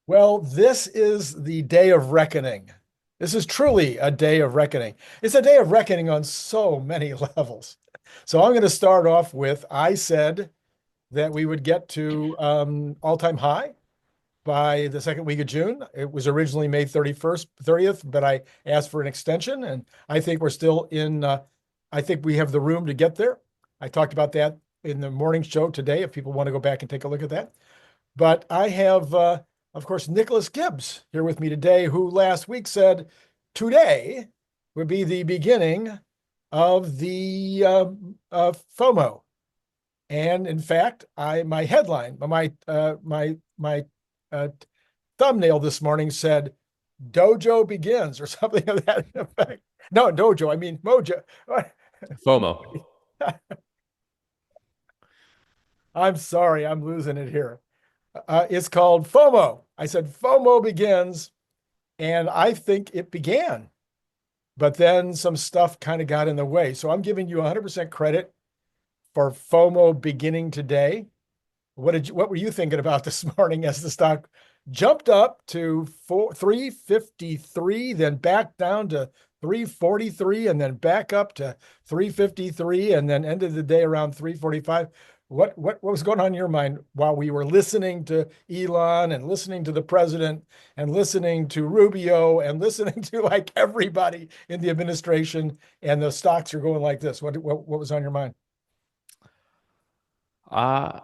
Well, this is the day of reckoning. This is truly a day of reckoning. It's a day of reckoning on so many levels. So I'm going to start off with I said that we would get to all-time high by the second week of June. It was originally May 31st, 30th, but I asked for an extension, and I think we're still in. I think we have the room to get there. I talked about that in the morning show today, if people want to go back and take a look at that. But I have, of course, Nicholas Gibbs here with me today, who last week said today would be the beginning of the FOMO. And in fact, my headline, my thumbnail this morning said "Dojo begins" or something of that effect. No, dojo. I mean mojo. FOMO. I'm sorry, I'm losing it here. It's called FOMO. I said FOMO begins, and I think it began, but then some stuff kind of got in the way. So I'm giving you 100% credit for FOMO beginning today. What were you thinking about this morning as the stock jumped up to 353, then back down to 343, and then back up to 353, and then ended the day around 345? What was going on in your mind while we were listening to Elon and listening to the president and listening to Rubio and listening to like everybody in the administration, and the stocks are going like this? What was on your mind? Uh,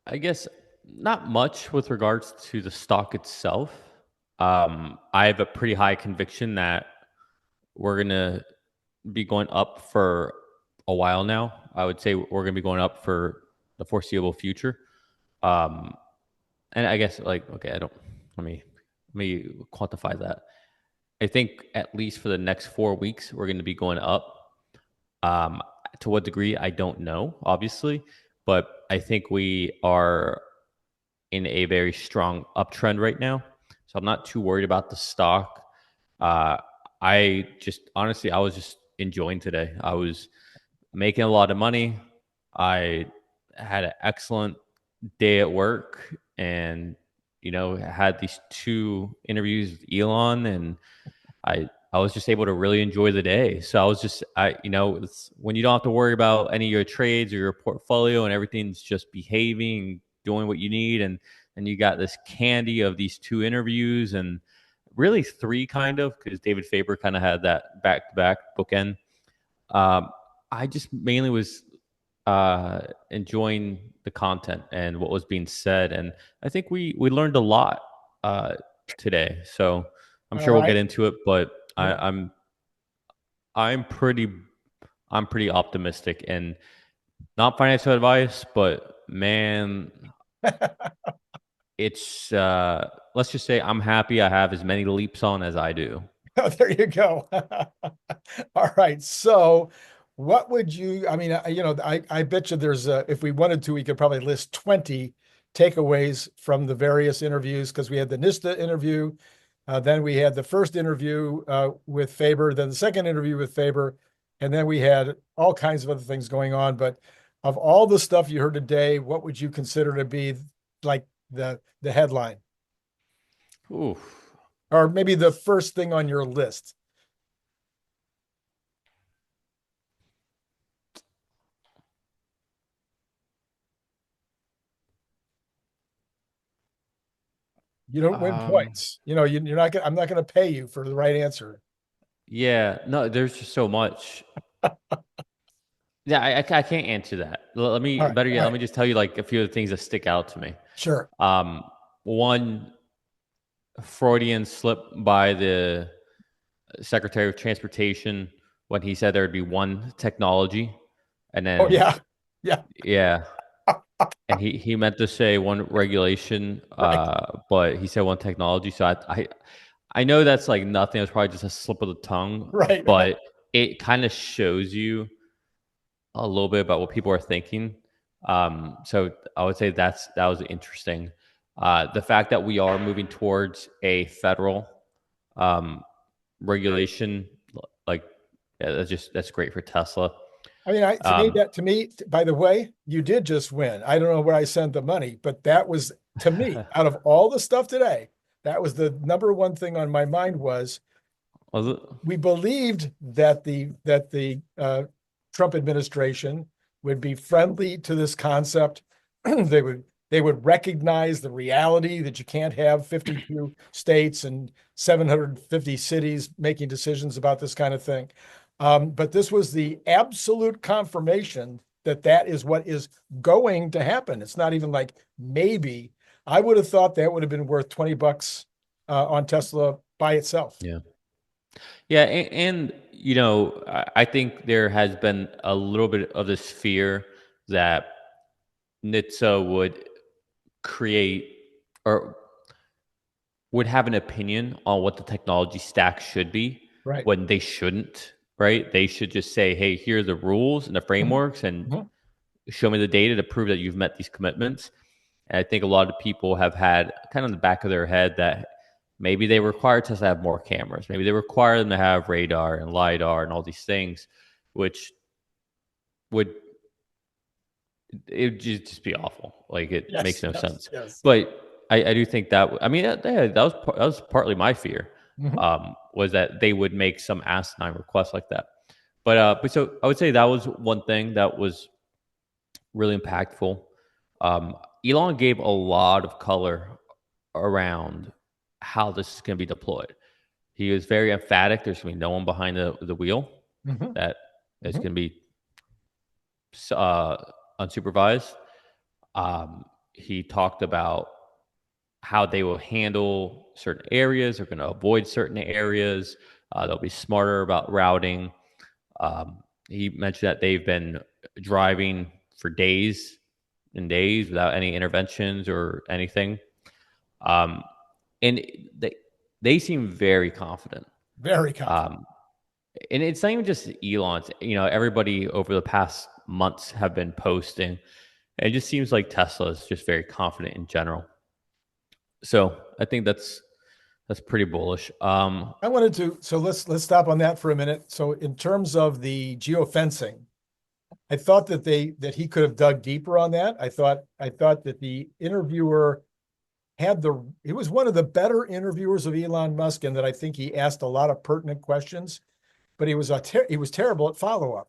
I guess not much with regards to the stock itself. I have a pretty high conviction that we're going to be going up for a while now. I would say we're going to be going up for the foreseeable future. Um, and I guess okay, I don't, let me quantify that. I think at least for the next 4 weeks, we're going to be going up. Um, to what degree, I don't know, obviously, but I think we are in a very strong uptrend right now. So I'm not too worried about the stock. Uh, I just honestly, I was just enjoying today. I was making a lot of money. I had an excellent day at work, and had these two interviews with Elon, and I was just able to really enjoy the day. So I was just it's when you don't have to worry about any of your trades or your portfolio, and everything's just behaving, doing what you need, and you got this candy of these two interviews, and really three, kind of, because David Faber kind of had that back-to-back bookend. um, I just mainly was enjoying the content and what was being said, and I think we learned a lot uh, today. So I'm All sure we'll right. get into it, but I, Yeah. I'm I'm pretty I'm pretty optimistic, and not financial advice, but man, it's let's just say I'm happy I have as many leaps on as I do. Oh, there you go. All right. So, what would you, I mean, I bet you there's if we wanted to, we could probably list 20 takeaways from the various interviews, because we had the NHTSTA interview, then we had the first interview with Faber, then the second interview with Faber, and then we had all kinds of other things going on. But of all the stuff you heard today, what would you consider to be like the headline, Oof. or maybe the first thing on your list? You don't win Um, points. You're not gonna, I'm not gonna pay you for the right answer. yeah, no, there's just so much. Yeah, I can't answer that. Let me All right, better all yet, let right, me just tell you like a few of the things that stick out to me. sure. Um, One, Freudian slip by the Secretary of Transportation when he said there would be one technology, and Oh then yeah, yeah, yeah, and he meant to say one regulation, right, but he said one technology. So I know that's like nothing. It was probably just a slip of the tongue, right. but it kind of shows you a little bit about what people are thinking. So I would say that was interesting. The fact that we are moving towards a federal um, regulation, like yeah, that's great for Tesla. I mean, Um, to me, by the way, you did just win. I don't know where I sent the money, but that was, to me, out of all the stuff today, That was the number one thing on my mind was Was it? we believed that the Trump administration would be friendly to this concept. They would recognize the reality that you can't have 52 states and 750 cities making decisions about this kind of thing. But this was the absolute confirmation that that is what is going to happen. It's not even like maybe. I would have thought that would have been worth $20 on Tesla by itself. Yeah. Yeah, and you know, I think there has been a little bit of this fear that NHTSA would create or would have an opinion on what the technology stack should be Right. when they shouldn't, right? They should just say, hey, here are the rules and the Mhm. frameworks and Mhm. show me the data to prove that you've met these commitments. And I think a lot of people have had kind of in the back of their head that maybe they require Tesla to have more cameras. Maybe they require them to have radar and LiDAR and all these things, which would it would just be awful. Like it makes Yes, no yes, sense. yes. But I do think that I mean that was partly my fear Mhm. was that they would make some asinine request like that. But so I would say that was one thing that was really impactful. Elon gave a lot of color around how this is going to be deployed. He was very emphatic. There's going to be no one behind the wheel. Mhm. That it's Mhm. going to be uh, unsupervised. He talked about how they will handle certain areas. They're going to avoid certain areas. They'll be smarter about routing. He mentioned that they've been driving for days and days without any interventions or anything. Um, and they seem very confident. Very confident. Um, and it's not even just Elon's. You know, everybody over the past months have been posting. And it just seems like Tesla is just very confident in general. So I think that's pretty bullish. I wanted to, so let's stop on that for a minute. So in terms of the geofencing, I thought that he could have dug deeper on that. I thought that the interviewer he was one of the better interviewers of Elon Musk, and that I think he asked a lot of pertinent questions, but he was terrible at follow-up.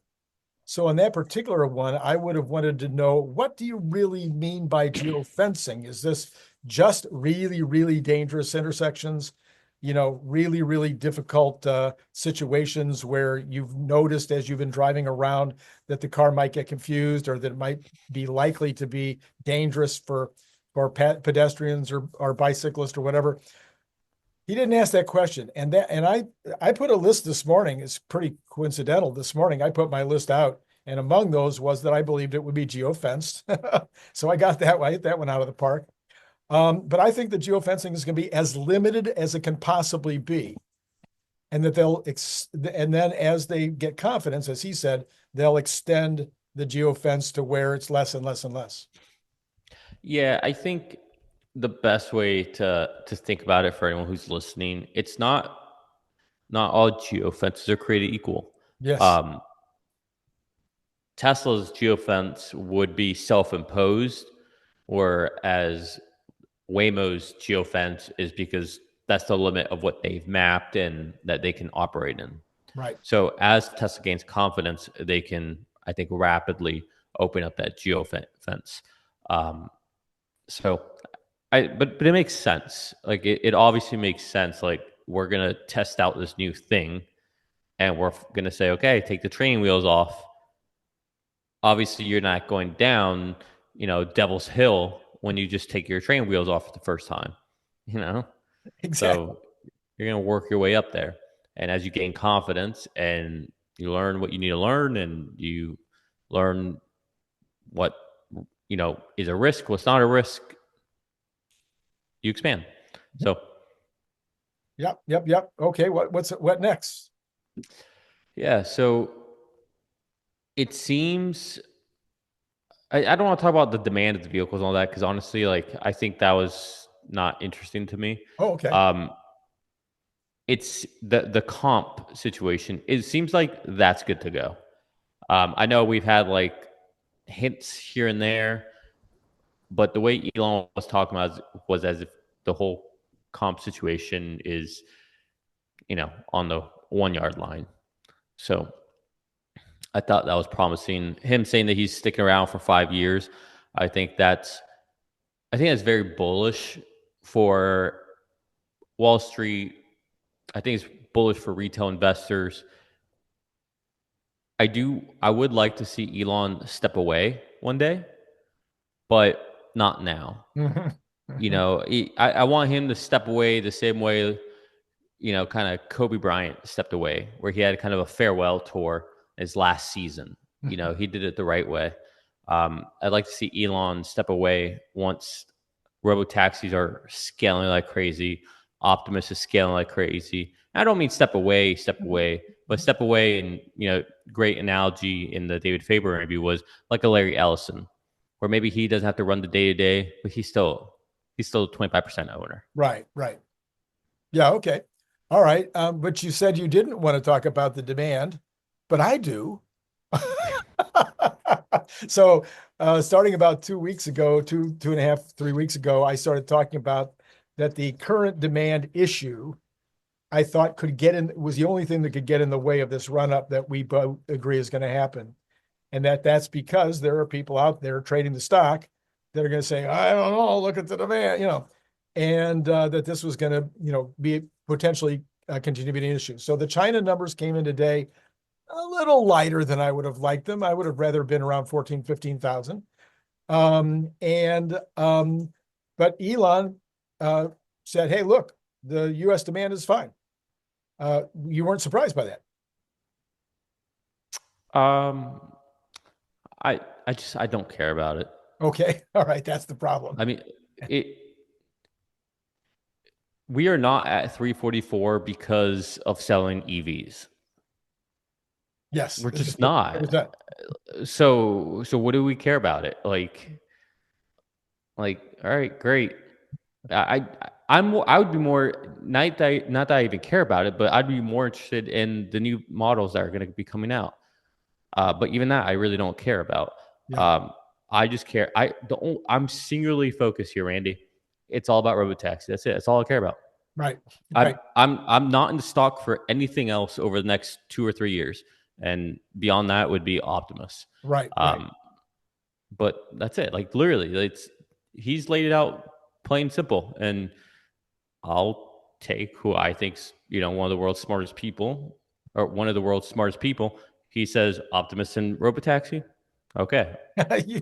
So on that particular one, I would have wanted to know, what do you really mean by geofencing? Is this just really, really dangerous intersections? Really, really difficult situations where you've noticed as you've been driving around that the car might get confused, or that it might be likely to be dangerous for pedestrians or bicyclists or whatever. He didn't ask that question. And I put a list this morning. It's pretty coincidental. This morning I put my list out, and among those was that I believed it would be geofenced. So I got that. I hit that one out of the park. But I think the geofencing is going to be as limited as it can possibly be, and that and then as they get confidence, as he said, they'll extend the geofence to where it's less and less and less. Yeah, I think the best way to think about it for anyone who's listening, it's not all geofences are created equal. Yes. Um, Tesla's geofence would be self-imposed, whereas Waymo's geofence is because that's the limit of what they've mapped and that they can operate in. Right. So as Tesla gains confidence, they can, I think, rapidly open up that geofence. Um, so, but it makes sense. Like it obviously makes sense. Like we're gonna test out this new thing, and we're gonna say, okay, take the training wheels off. Obviously, you're not going down, Devil's Hill when you just take your training wheels off the first time. You know, Exactly. so you're gonna work your way up there, and as you gain confidence and you learn what you need to learn, and you learn what is a risk, what's not a risk, you expand. So Yep. Yep. Yep. Okay. What next? yeah, so it seems I don't want to talk about the demand of the vehicles and all that because honestly, like I think that was not interesting to me. Oh, okay. Um, it's the comp situation. It seems like that's good to go. I know we've had like hints here and there, but the way Elon was talking about was as if the whole comp situation is, on the 1 yard line. So I thought that was promising. Him saying that he's sticking around for 5 years, I think that's very bullish for Wall Street. I think it's bullish for retail investors. I would like to see Elon step away one day, but not now. I want him to step away the same way, kind of Kobe Bryant stepped away, where he had kind of a farewell tour his last season. He did it the right way. I'd like to see Elon step away once robotaxis are scaling like crazy. Optimus is scaling like crazy. I don't mean step away, but step away. And, great analogy in the David Faber interview was like a Larry Ellison, where maybe he doesn't have to run the day to day, but he's still 25% owner. Right. Yeah. Okay. All right. But you said you didn't want to talk about the demand, but I do. So, starting about 2 weeks ago, 2.5, 3 weeks ago, I started talking about that the current demand issue, I thought was the only thing that could get in the way of this run up that we both agree is going to happen. And that's because there are people out there trading the stock that are going to say, I don't know, look at the demand, and that this was going to, be potentially continue to be an issue. So the China numbers came in today a little lighter than I would have liked them. I would have rather been around 14, 15,000. But Elon said, hey, look, the U.S. demand is fine. You weren't surprised by that? I don't care about it. Okay. All right. That's the problem. I mean, we are not at 344 because of selling EVs. Yes. We're just not. So what do we care about it? Like, all right, great. I would be more, not that I even care about it, but I'd be more interested in the new models that are going to be coming out. But even that, I really don't care about. Yeah. I just care. I'm singularly focused here, Randy. It's all about Robotaxi. That's it. That's all I care about. Right. I'm not in the stock for anything else over the next 2 or 3 years, and beyond that would be Optimus. Right. But that's it. Like literally, he's laid it out plain simple, and I'll take who I think's one of the world's smartest people, or one of the world's smartest people. He says Optimus and Robotaxi. Okay,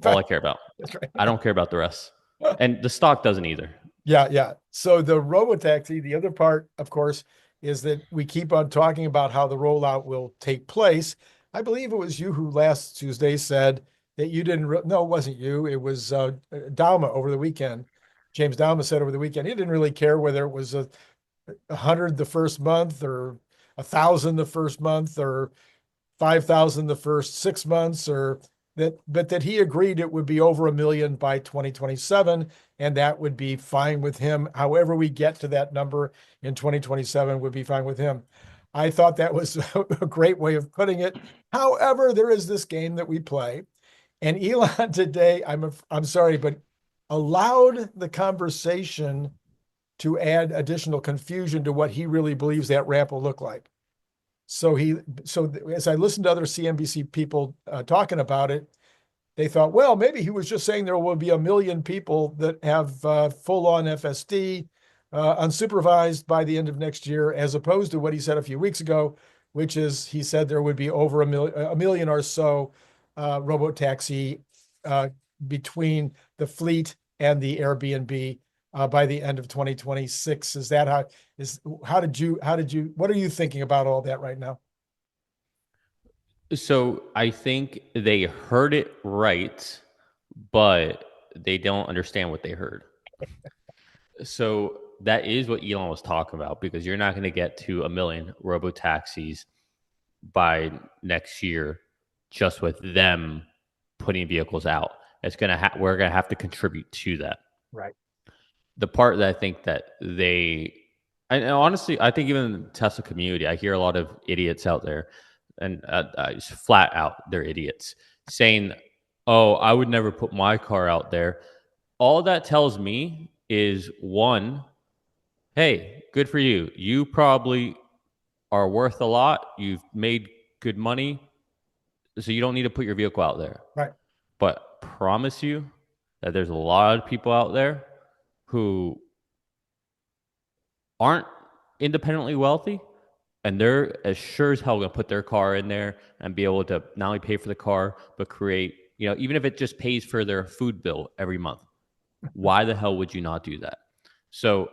all I care about. That's right. I don't care about the rest, and the stock doesn't either. Yeah. So the Robotaxi, the other part, of course, is that we keep on talking about how the rollout will take place. I believe it was you who last Tuesday said that you didn't. No, it wasn't you. It was Dalma over the weekend. James Dalma said over the weekend he didn't really care whether it was 100 the first month or 1,000 the first month or 5,000 the first 6 months, but that he agreed it would be over 1 million by 2027, and that would be fine with him. However we get to that number in 2027 would be fine with him. I thought that was a great way of putting it. However, there is this game that we play, and Elon today, I'm sorry, but allowed the conversation to add additional confusion to what he really believes that ramp will look like. So as I listened to other CNBC people talking about it, they thought, well, maybe he was just saying there will be 1 million people that have full-on FSD unsupervised by the end of next year, as opposed to what he said a few weeks ago, which is he said there would be over a million or so Robotaxi between the fleet and the Airbnb by the end of 2026. Is that what are you thinking about all that right now? So I think they heard it right, but they don't understand what they heard. So that is what Elon was talking about, because you're not going to get to 1 million Robotaxis by next year just with them putting vehicles out. We're going to have to contribute to that. Right. The part that I think that and honestly, I think even in the Tesla community, I hear a lot of idiots out there, and just flat out, they're idiots, saying, oh, I would never put my car out there. All that tells me is, one, hey, good for you. You probably are worth a lot. You've made good money, so you don't need to put your vehicle out there. Right. But promise you that there's a lot of people out there who aren't independently wealthy, and they're as sure as hell going to put their car in there and be able to not only pay for the car, but create, even if it just pays for their food bill every month. Why the hell would you not do that? So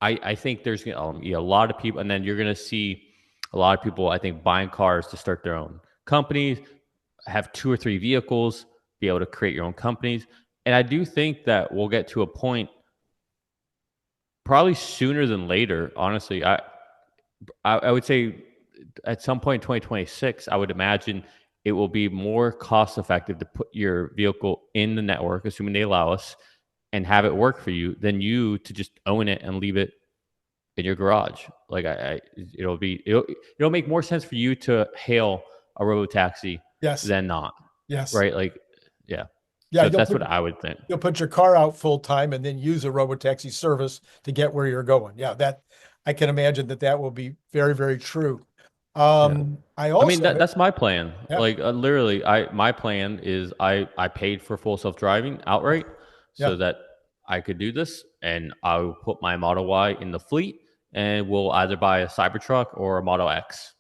I think there's a lot of people, and then you're going to see a lot of people, I think, buying cars to start their own companies, have 2 or 3 vehicles, be able to create your own companies. And I do think that we'll get to a point probably sooner than later. Honestly, I would say at some point in 2026, I would imagine it will be more cost effective to put your vehicle in the network, assuming they allow us, and have it work for you than you to just own it and leave it in your garage. Like it'll make more sense for you to hail a Robotaxi Yes. than not. Yes. Right? Like, yeah. Yeah. So that's what I would think. You'll put your car out full time and then use a Robotaxi service to get where you're going. Yeah, that I can imagine that will be very, very true. Yeah. I I mean, also, that's my plan. yeah, Like literally, my plan is I paid for full self driving outright yeah, so that I could do this, and I will put my Model Y in the fleet, and we'll either buy a Cybertruck or a Model X,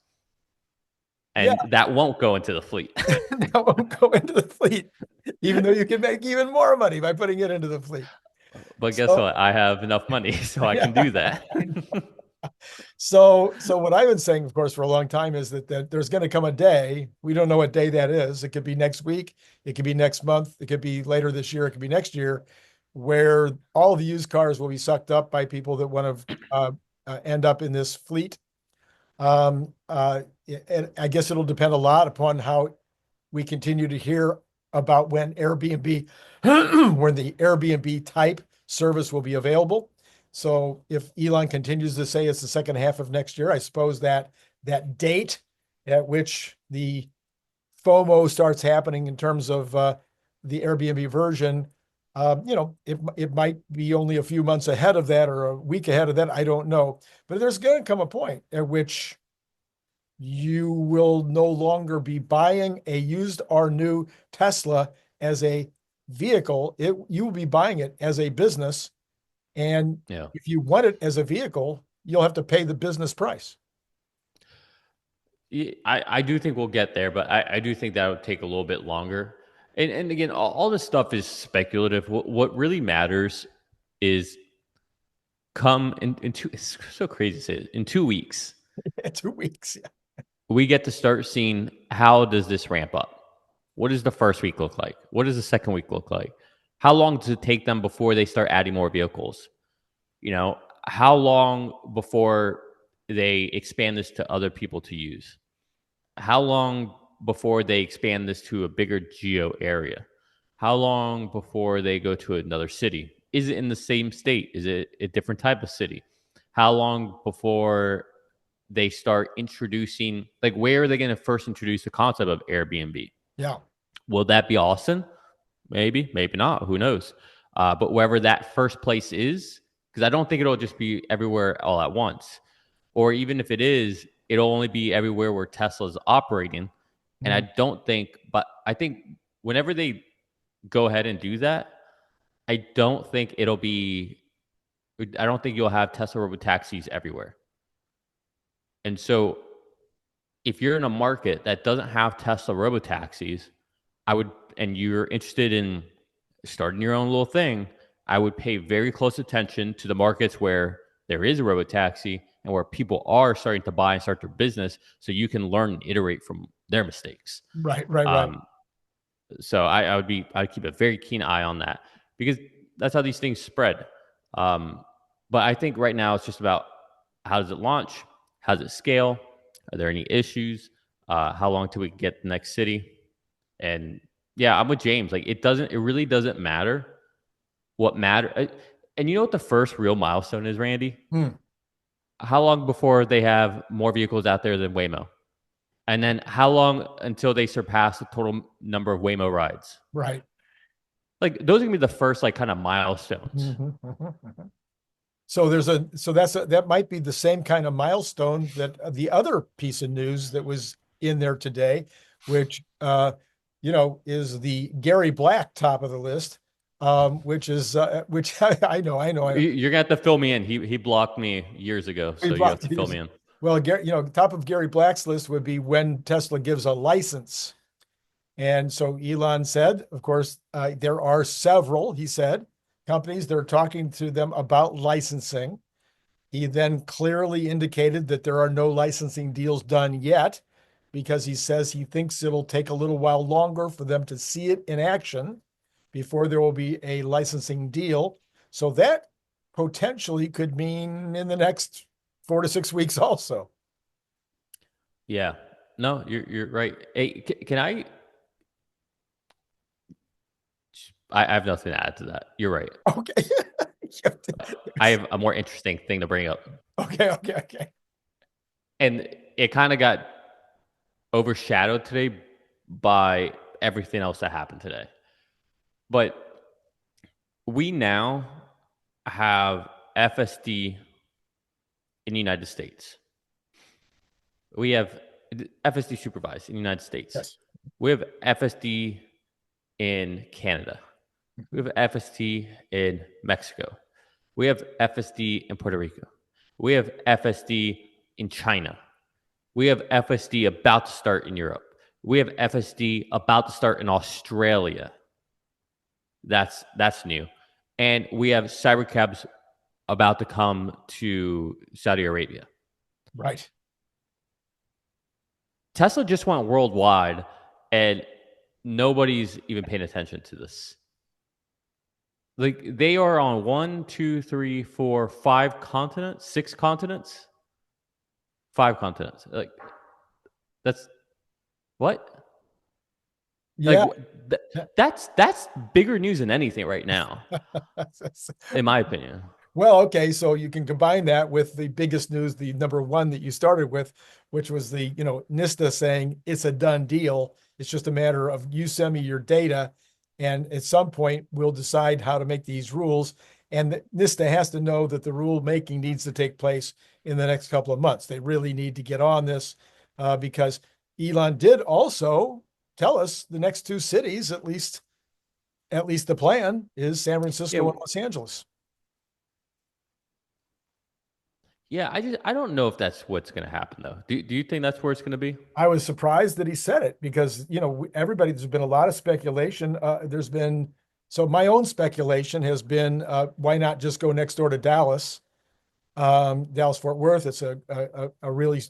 yeah, and that won't go into the fleet. that won't go into the fleet, even though you can make even more money by putting it into the fleet. But guess So, what? I have enough money, so I can yeah, do that. so what I've been saying, of course, for a long time is that there's going to come a day. We don't know what day that is. It could be next week. It could be next month. It could be later this year. It could be next year, where all the used cars will be sucked up by people that want to end up in this fleet. And I guess it'll depend a lot upon how we continue to hear about when Airbnb, when the Airbnb type service will be available. So if Elon continues to say it's the second half of next year, I suppose that date at which the FOMO starts happening in terms of the Airbnb version, it might be only a few months ahead of that or a week ahead of that. I don't know. But there's going to come a point at which you will no longer be buying a used or new Tesla as a vehicle. You will be buying it as a business. And Yeah. if you want it as a vehicle, you'll have to pay the business price. I do think we'll get there, but I do think that would take a little bit longer. And again, all this stuff is speculative. What really matters is come in two. It's so crazy to say it, in 2 weeks. 2 weeks. Yeah. We get to start seeing how does this ramp up? What does the first week look like? What does the second week look like? How long does it take them before they start adding more vehicles? How long before they expand this to other people to use? How long before they expand this to a bigger geo area? How long before they go to another city? Is it in the same state? Is it a different type of city? How long before they start introducing, like, where are they going to first introduce the concept of Airbnb? Yeah. Will that be Austin? Maybe, maybe not. Who knows? But wherever that first place is, because I don't think it'll just be everywhere all at once. Or even if it is, it'll only be everywhere where Tesla's operating. And I don't think, but I think whenever they go ahead and do that, I don't think you'll have Tesla robotaxis everywhere. And so if you're in a market that doesn't have Tesla robotaxis, and you're interested in starting your own little thing, I would pay very close attention to the markets where there is a robotaxi and where people are starting to buy and start their business, so you can learn and iterate from their mistakes. Right. So I'd keep a very keen eye on that, because that's how these things spread. But I think right now it's just about, how does it launch? How does it scale? Are there any issues? How long till we get the next city? And yeah, I'm with James. Like, it really doesn't matter. What matter? And you know what the first real milestone is, Randy? How long before they have more vehicles out there than Waymo? And then how long until they surpass the total number of Waymo rides? Right. Like, those are gonna be the first, like, kind of milestones. So that might be the same kind of milestone that the other piece of news that was in there today, which is the Gary Black top of the list, which I know. You're gonna have to fill me in. He blocked me years ago, He so you have blocked to fill these. me in. Well, top of Gary Black's list would be when Tesla gives a license. And so Elon said, of course, there are several, he said, companies that are talking to them about licensing. He then clearly indicated that there are no licensing deals done yet because he says he thinks it'll take a little while longer for them to see it in action before there will be a licensing deal. So that potentially could mean in the next 4 to 6 weeks also. Yeah. No, you're right. Hey, can I? I have nothing to add to that. You're right. Okay. I have a more interesting thing to bring up, Okay. and it kind of got overshadowed today by everything else that happened today. But we now have FSD in the United States. We have FSD supervised in the United States. Yes. We have FSD in Canada. We have FSD in Mexico. We have FSD in Puerto Rico. We have FSD in China. We have FSD about to start in Europe. We have FSD about to start in Australia. That's new. And we have cybercabs about to come to Saudi Arabia. Right. Tesla just went worldwide, and nobody's even paying attention to this. Like, they are on 1, 2, 3, 4, 5 continents, 6 continents, 5 continents. Like, that's what? Yeah. Like, that's bigger news than anything right now, in my opinion. Well, okay, so you can combine that with the biggest news, the number one that you started with, which was the, NHTSA saying it's a done deal. It's just a matter of you send me your data, and at some point we'll decide how to make these rules. And NHTSA has to know that the rule making needs to take place in the next couple of months. They really need to get on this because Elon did also tell us the next two cities, at least the plan is San Francisco and Los Angeles. Yeah, I don't know if that's what's going to happen though. Do you think that's where it's going to be? I was surprised that he said it because, there's been a lot of speculation. So my own speculation has been, why not just go next door to Dallas, Dallas Fort Worth? It's a really,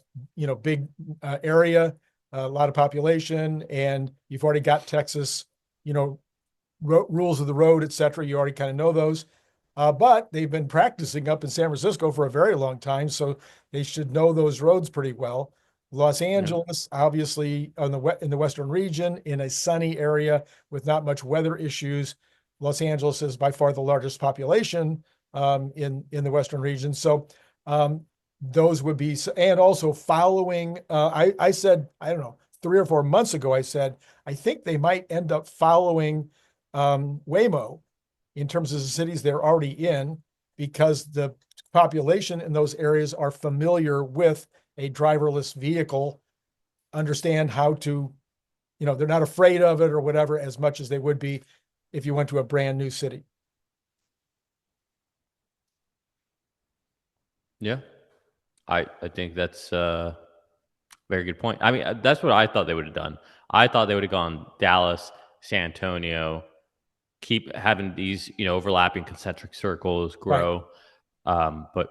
big area, a lot of population, and you've already got Texas, rules of the road, et cetera. You already kind of know those. But they've been practicing up in San Francisco for a very long time, so they should know those roads pretty well. Los Angeles, obviously, in the western region, in a sunny area with not much weather issues. Los Angeles is by far the largest population in the western region. So those would be, and also following. I said, I don't know, 3 or 4 months ago, I said I think they might end up following Waymo in terms of the cities they're already in, because the population in those areas are familiar with a driverless vehicle, understand how to, they're not afraid of it or whatever as much as they would be if you went to a brand new city. Yeah, I think that's a very good point. I mean, that's what I thought they would have done. I thought they would have gone Dallas, San Antonio, keep having these, overlapping concentric circles grow. Right. But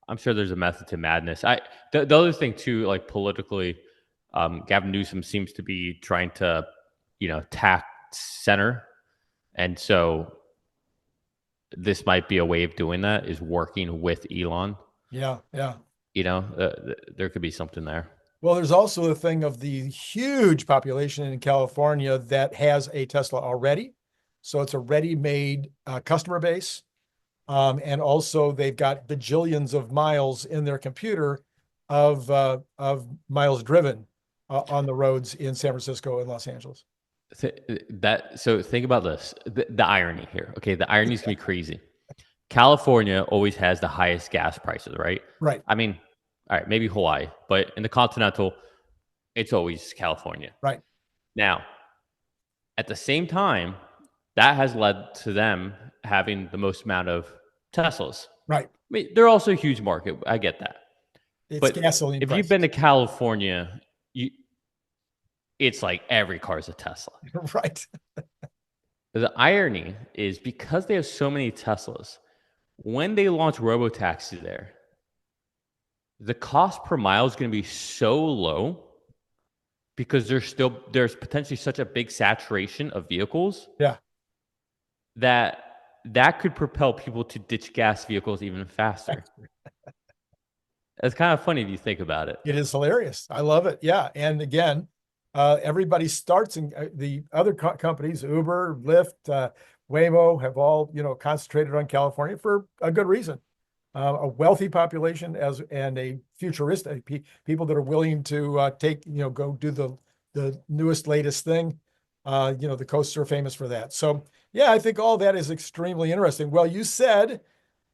I'm sure there's a method to madness. The other thing too, like politically, Gavin Newsom seems to be trying to, attack center. And so this might be a way of doing that, is working with Elon. Yeah. There could be something there. Well, there's also the thing of the huge population in California that has a Tesla already. So it's a ready-made customer base. And also they've got bajillions of miles in their computer of miles driven on the roads in San Francisco and Los Angeles. So think about this, the irony here. Okay, the irony is going to be crazy. California always has the highest gas prices, right? Right. I mean, all right, maybe Hawaii, but in the continental, it's always California. Right. Now, at the same time, that has led to them having the most amount of Teslas. Right. I mean, they're also a huge market. I get that. It's But gasoline if you've been prices. to California, it's like every car is a Tesla. Right. The irony is because they have so many Teslas, when they launch Robotaxi there, the cost per mile is going to be so low because there's potentially such a big saturation of vehicles Yeah. that that could propel people to ditch gas vehicles even faster. It's kind of funny if you think about it. It is hilarious. I love it. Yeah. And again, everybody starts in the other companies, Uber, Lyft, Waymo, have all, concentrated on California for a good reason. A wealthy population and a futuristic people that are willing to go do the newest, latest thing. The coasts are famous for that. So yeah, I think all that is extremely interesting. Well, you said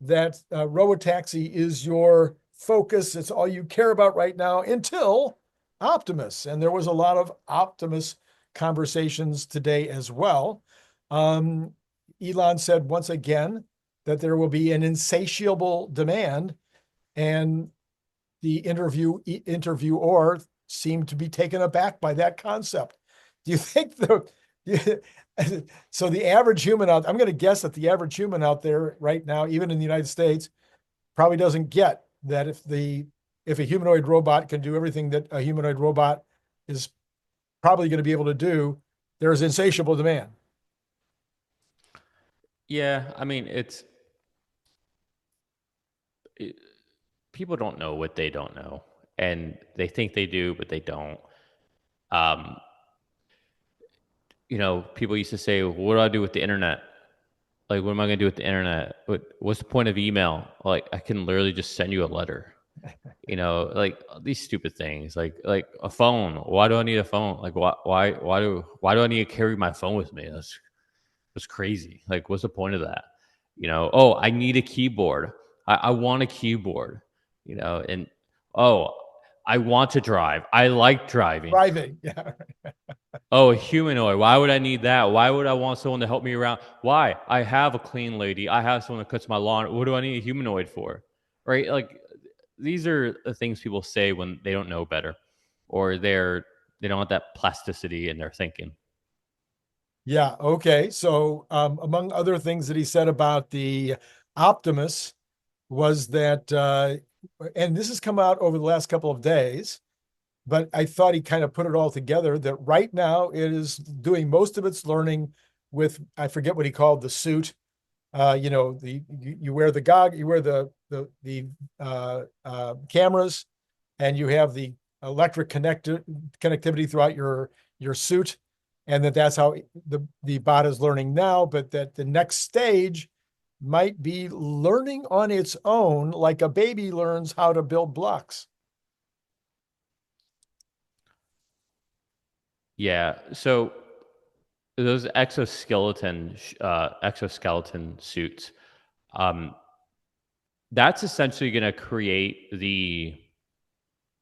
that Robotaxi is your focus. It's all you care about right now until Optimus. And there was a lot of Optimus conversations today as well. Elon said once again that there will be an insatiable demand, and the interviewer seemed to be taken aback by that concept. Do you think so the average human I'm going to guess that the average human out there right now, even in the United States, probably doesn't get that if a humanoid robot can do everything that a humanoid robot is probably going to be able to do, there's insatiable demand. Yeah, I mean, people don't know what they don't know, and they think they do, but they don't. Um, people used to say, "What do I do with the internet? Like, what am I going to do with the internet? What's the point of email? Like, I can literally just send you a letter." Like these stupid things, like a phone. Why do I need a phone? Like, why do I need to carry my phone with me? That's crazy. Like, what's the point of that? Oh, I need a keyboard. I want a keyboard. And oh, I want to drive. I like driving. Driving, yeah. Oh, a humanoid. Why would I need that? Why would I want someone to help me around? Why? I have a clean lady. I have someone that cuts my lawn. What do I need a humanoid for? Right? Like, these are the things people say when they don't know better, or they don't have that plasticity in their thinking. Yeah. Okay. So, among other things that he said about the Optimus was that, and this has come out over the last couple of days, but I thought he kind of put it all together that right now it is doing most of its learning with, I forget what he called the suit. You wear the you wear the cameras, and you have the electric connectivity throughout your suit, and that's how the bot is learning now. But that the next stage might be learning on its own, like a baby learns how to build blocks. Yeah. So those exoskeleton suits, that's essentially going to create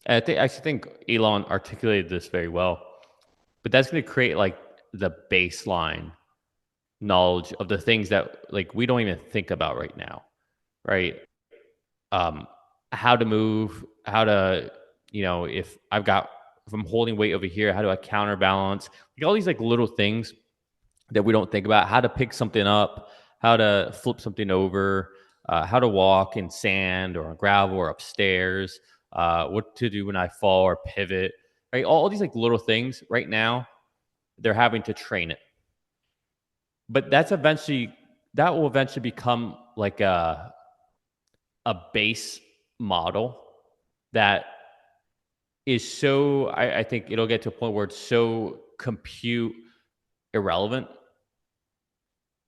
I think Elon articulated this very well, but that's going to create like the baseline knowledge of the things that like we don't even think about right now, right? um how to move, how to, if I'm holding weight over here, how do I counterbalance, like all these like little things that we don't think about, how to pick something up, how to flip something over, how to walk in sand or on gravel or upstairs, what to do when I fall or pivot, right? All these like little things right now, they're having to train it. But that will eventually become like a base model that is so, I think it'll get to a point where it's so compute irrelevant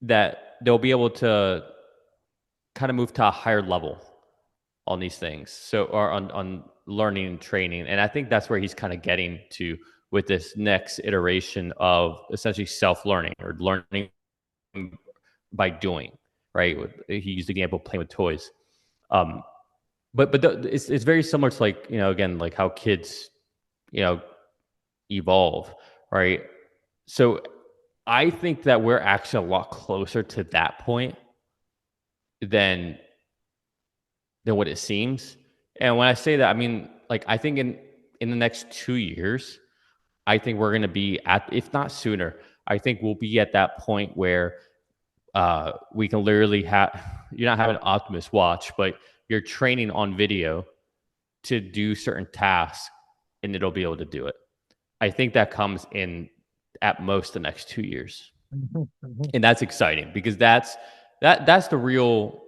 that they'll be able to kind of move to a higher level on these things. So, or on learning and training. And I think that's where he's kind of getting to with this next iteration of essentially self-learning or learning by doing. right? He used the example of playing with toys. Um, but it's very similar to, like, again, like how kids, you know, evolve, right? So I think that we're actually a lot closer to that point than what it seems. And when I say that, I mean, like, I think in the next 2 years, I think we're going to be at, if not sooner, I think we'll be at that point where we can literally have, you're not having an Optimus watch, but you're training on video to do certain tasks, and it'll be able to do it. I think that comes in at most the next 2 years. And that's exciting because that's the real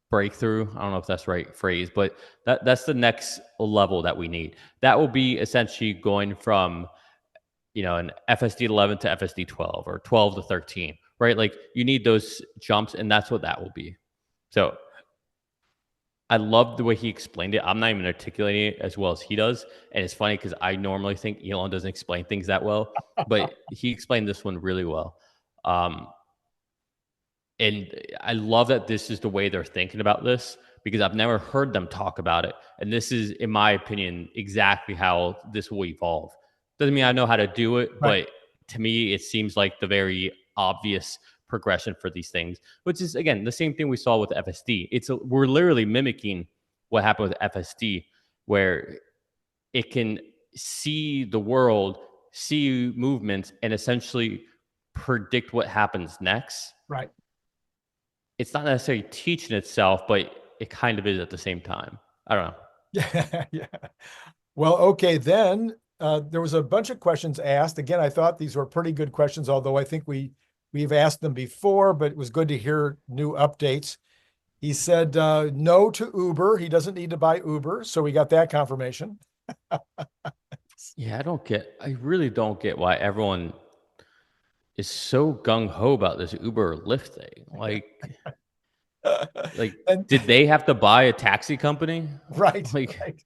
breakthrough. I don't know if that's the right phrase, but that's the next level that we need. That will be essentially going from, an FSD 11 to FSD 12 or 12 to 13, right? Like, you need those jumps, and that's what that will be. So I love the way he explained it. I'm not even articulating it as well as he does. And it's funny because I normally think Elon doesn't explain things that well, but he explained this one really well. And I love that this is the way they're thinking about this, because I've never heard them talk about it. And this is, in my opinion, exactly how this will evolve. Doesn't mean I know how to do it, Right. but to me, it seems like the very obvious progression for these things, which is, again, the same thing we saw with FSD. We're literally mimicking what happened with FSD, where it can see the world, see movements, and essentially predict what happens next. Right. It's not necessarily teaching itself, but it kind of is at the same time. I don't know. Yeah. Yeah. Well, okay, then there was a bunch of questions asked. Again, I thought these were pretty good questions, although I think we've asked them before, but it was good to hear new updates. He said no to Uber. He doesn't need to buy Uber, so we got that confirmation. Yeah, I really don't get why everyone is so gung ho about this Uber or Lyft thing. Like, And did they have to buy a taxi company? right, Like, right.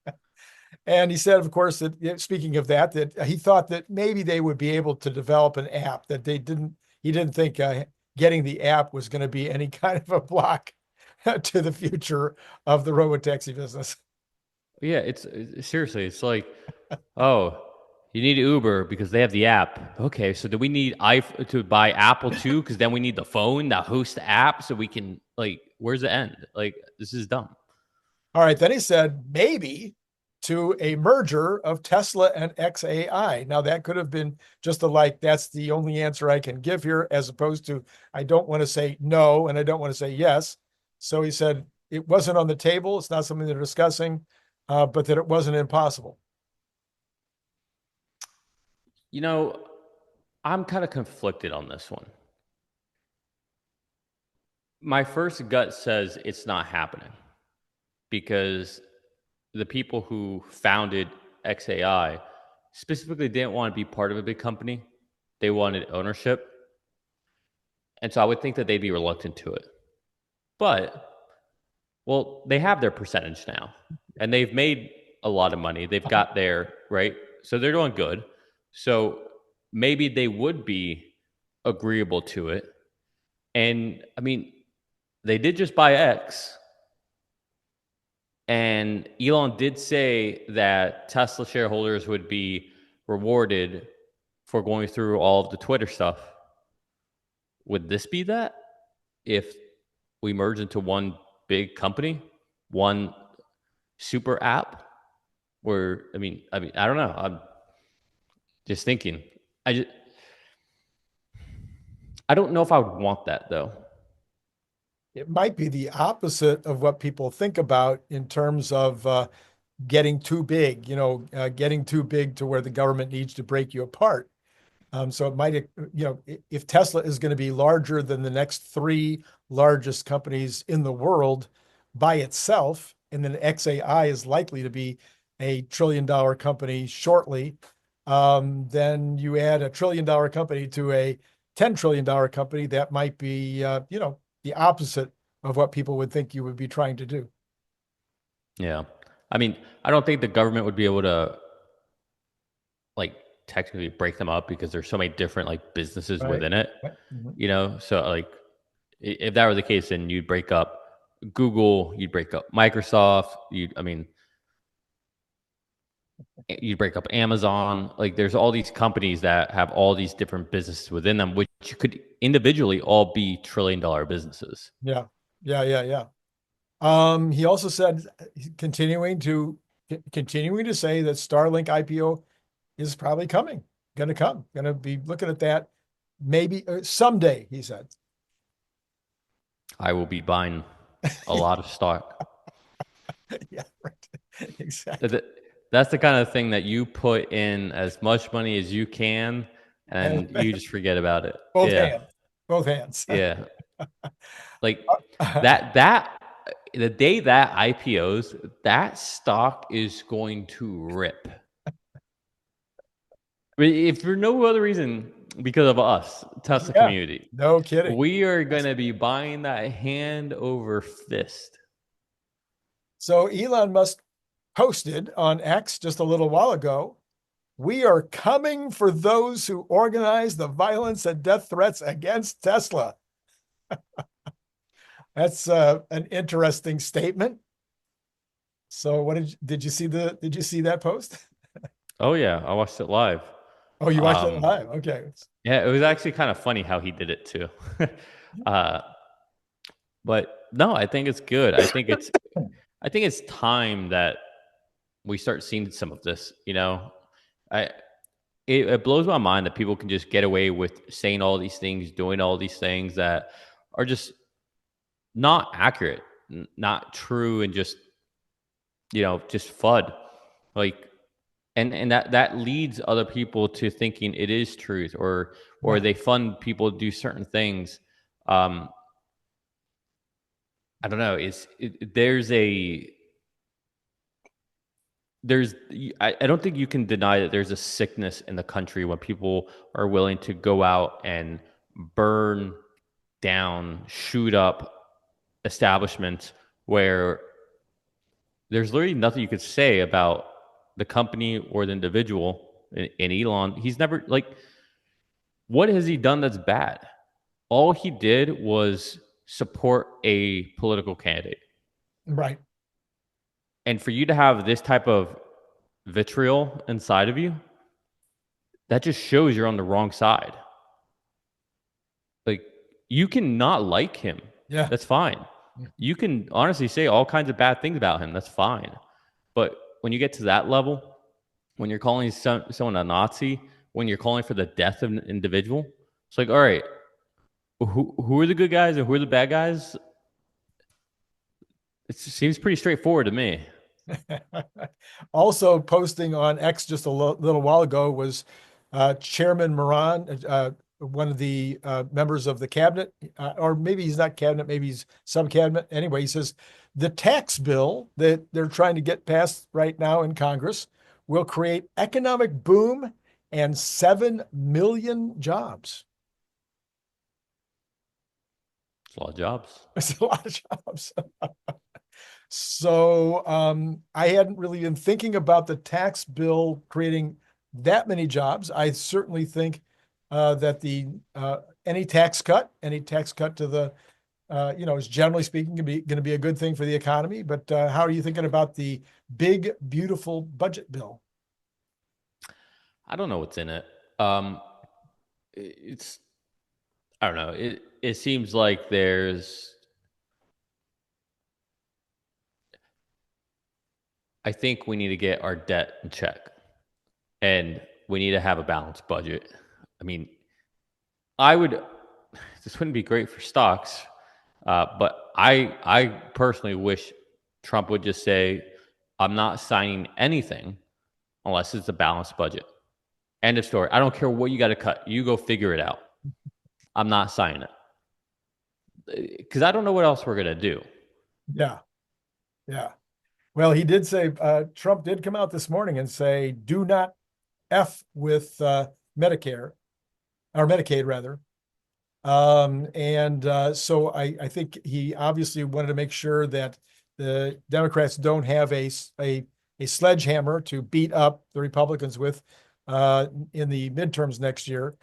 And he said, of course, that speaking of that, that he thought that maybe they would be able to develop an app that he didn't think getting the app was going to be any kind of a block to the future of the robotaxi business. yeah, seriously, it's like, oh, you need Uber because they have the app. Okay, so do we need to buy Apple too? Because then we need the phone that hosts the app, so we can, like, where's the end? Like, this is dumb. All right. Then he said maybe to a merger of Tesla and XAI. Now, that could have been just that's the only answer I can give here, as opposed to I don't want to say no and I don't want to say yes. So he said it wasn't on the table. It's not something they're discussing, but that it wasn't impossible. I'm kind of conflicted on this one. My first gut says it's not happening because the people who founded XAI specifically didn't want to be part of a big company. They wanted ownership. And so I would think that they'd be reluctant to it. But, well, they have their percentage now and they've made a lot of money. They've got their, right? So they're doing good. So maybe they would be agreeable to it. And I mean, they did just buy X. And Elon did say that Tesla shareholders would be rewarded for going through all of the Twitter stuff. Would this be that if we merge into one big company, one super app? Where I mean, I don't know. I'm just thinking. I don't know if I would want that though. It might be the opposite of what people think about in terms of getting too big, getting too big to where the government needs to break you apart. So it might, if Tesla is going to be larger than the next three largest companies in the world by itself, and then XAI is likely to be a $1 trillion company shortly, then you add a $1 trillion company to a $10 trillion company, that might be, the opposite of what people would think you would be trying to do. Yeah. I mean, I don't think the government would be able to, like, technically break them up because there's so many different, like, businesses Right. within it, Mhm. So, like, If that were the case, then you'd break up Google, you'd break up Microsoft, you'd break up Amazon. Like there's all these companies that have all these different businesses within them, which could individually all be trillion-dollar businesses. Yeah. Yeah. He also said, continuing to say that Starlink IPO is probably coming, going to be looking at that maybe someday, he said. I will be buying a lot of stock. Yeah, right. Exactly. That's the kind of thing that you put in as much money as you can, and you just forget about it. Both hands. Yeah. Like that the day that IPOs, that stock is going to rip. If for no other reason, because of us, Tesla community. No kidding. We are going to be buying that hand over fist. So Elon Musk posted on X just a little while ago, "We are coming for those who organize the violence and death threats against Tesla." That's an interesting statement. So what did you see that post? Oh yeah, I watched it live. Oh, you watched it live? Okay. Yeah, it was actually kind of funny how he did it too. But no, I think it's good. I think it's time that we start seeing some of this. It blows my mind that people can just get away with saying all these things, doing all these things that are just not accurate, not true, and just FUD. Like, and that leads other people to thinking it is truth, or they fund people to do certain things. I don't know. I don't think you can deny that there's a sickness in the country when people are willing to go out and burn down, shoot up establishments where there's literally nothing you could say about the company or the individual. In Elon, he's never, like, what has he done that's bad? All he did was support a political candidate. Right. And for you to have this type of vitriol inside of you, that just shows you're on the wrong side. Like, you can not like him. Yeah. That's fine. You can honestly say all kinds of bad things about him. That's fine. But when you get to that level, when you're calling someone a Nazi, when you're calling for the death of an individual, it's like, all right, who are the good guys and who are the bad guys? It seems pretty straightforward to me. Also posting on X just a little while ago was Chairman Moran, one of the members of the cabinet, or maybe he's not cabinet, maybe he's sub-cabinet. Anyway, he says the tax bill that they're trying to get passed right now in Congress will create economic boom and 7 million jobs. It's a lot of jobs. It's a lot of jobs. So I hadn't really been thinking about the tax bill creating that many jobs. I certainly think that any tax cut to the is generally speaking going to be a good thing for the economy. But how are you thinking about the big, beautiful budget bill? I don't know what's in it. It's, I don't know. It seems like I think we need to get our debt in check, and we need to have a balanced budget. I mean, this wouldn't be great for stocks, but I personally wish Trump would just say, I'm not signing anything unless it's a balanced budget. End of story. I don't care what you got to cut. You go figure it out. I'm not signing it. Because I don't know what else we're going to do. Yeah. Yeah. Well, he did say, Trump did come out this morning and say, do not F with Medicare, or Medicaid rather. So I think he obviously wanted to make sure that the Democrats don't have a sledgehammer to beat up the Republicans with in the midterms next year.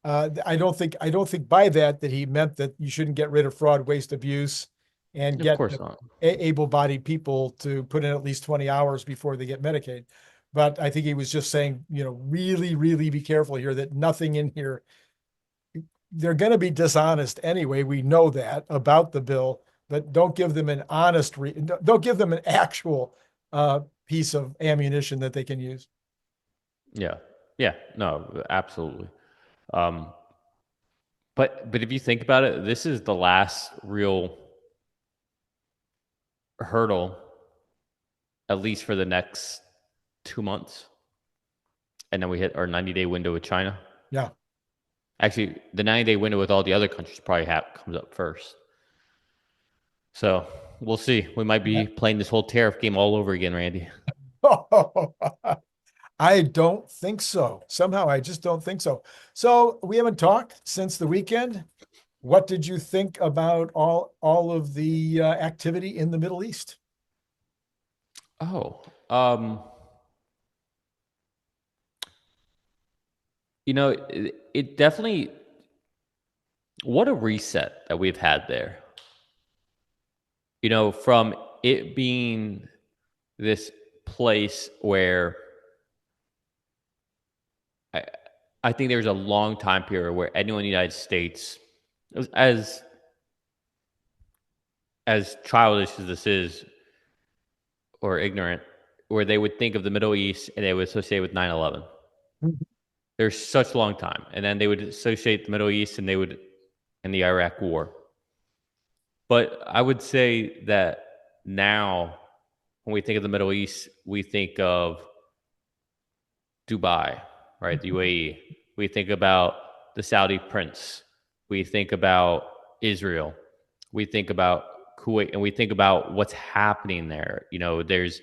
I don't think by that he meant that you shouldn't get rid of fraud, waste, abuse, and Of get course not. able-bodied people to put in at least 20 hours before they get Medicaid. But I think he was just saying, really, really be careful here that nothing in here, they're going to be dishonest anyway. We know that about the bill, but don't give them an don't give them an actual piece of ammunition that they can use. Yeah. Yeah. No, absolutely. Um, but if you think about it, this is the last real hurdle, at least for the next 2 months, and then we hit our 90-day window with China. Yeah. Actually, the 90-day window with all the other countries probably comes up first. So we'll see. We might be playing this whole tariff game all over again, Randy. I don't think so. Somehow, I just don't think so. So we haven't talked since the weekend. What did you think about all of the activity in the Middle East? Oh, it definitely, what a reset that we've had there. From it being this place where I think there was a long time period where anyone in the United States, as childish as this is, or ignorant, where they would think of the Middle East and they would associate with 9/11. There's such a long time. And then they would associate the Middle East and the Iraq War. But I would say that now, when we think of the Middle East, we think of Dubai, right? The UAE. We think about the Saudi prince. We think about Israel. We think about Kuwait, and we think about what's happening there. The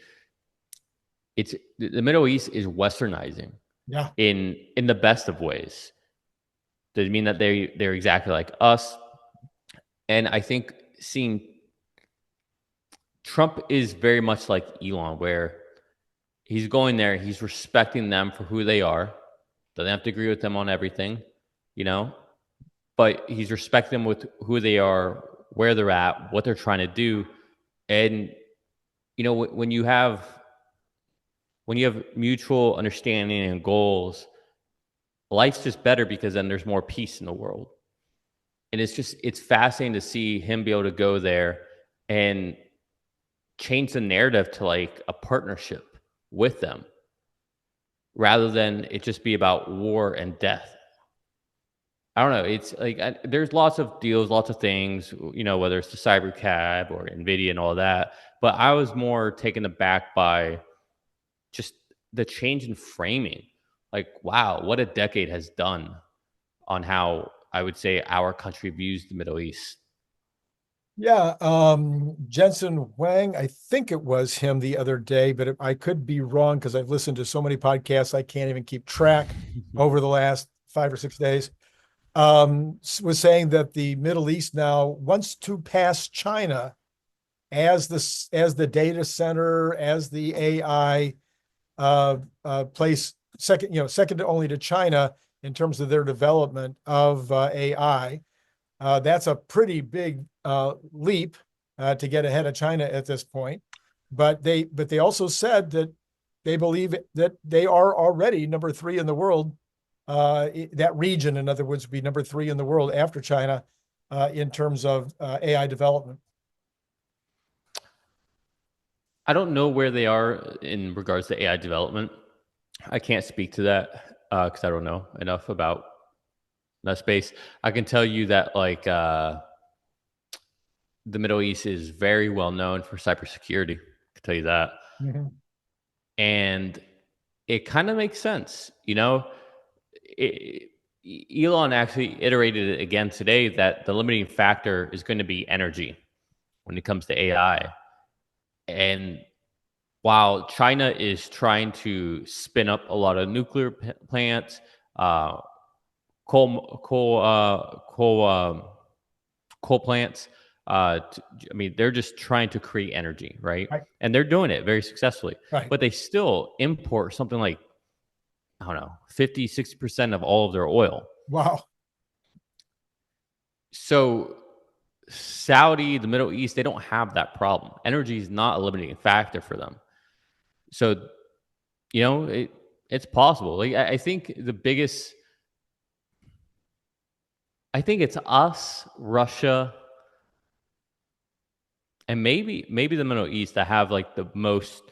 Middle East is westernizing. Yeah. In the best of ways. Does it mean that they're exactly like us? And I think seeing Trump is very much like Elon, where he's going there, he's respecting them for who they are. Doesn't have to agree with them on everything, but he's respecting them with who they are, where they're at, what they're trying to do. And when you have mutual understanding and goals, life's just better, because then there's more peace in the world. And it's fascinating to see him be able to go there and change the narrative to like a partnership with them, rather than it just be about war and death. I don't know. It's like there's lots of deals, lots of things, whether it's the Cybercab or NVIDIA and all that. But I was more taken aback by just the change in framing. Like, wow, what a decade has done on how I would say our country views the Middle East. Yeah. Jensen Huang, I think it was him the other day, but I could be wrong because I've listened to so many podcasts I can't even keep track over the last 5 or 6 days. Was saying that the Middle East now wants to pass China as the data center, as the AI place, second only to China in terms of their development of AI. That's a pretty big leap to get ahead of China at this point. But they also said that they believe that they are already number 3 in the world. That region, in other words, would be number 3 in the world after China in terms of AI development. I don't know where they are in regards to AI development. I can't speak to that because I don't know enough about that space. I can tell you that the Middle East is very well known for cybersecurity. I can tell you that. Mm-hmm. And it kind of makes sense. Elon actually iterated it again today that the limiting factor is going to be energy when it comes to AI. And while China is trying to spin up a lot of nuclear plants, coal plants, they're just trying to create energy, right? And they're doing it very successfully. Right. But they still import something like, I don't know, 50, 60% of all of their oil. Wow. So Saudi, the Middle East, they don't have that problem. Energy is not a limiting factor for them. So, it's possible. Like I think the biggest, I think it's us, Russia, and maybe the Middle East that have like the most,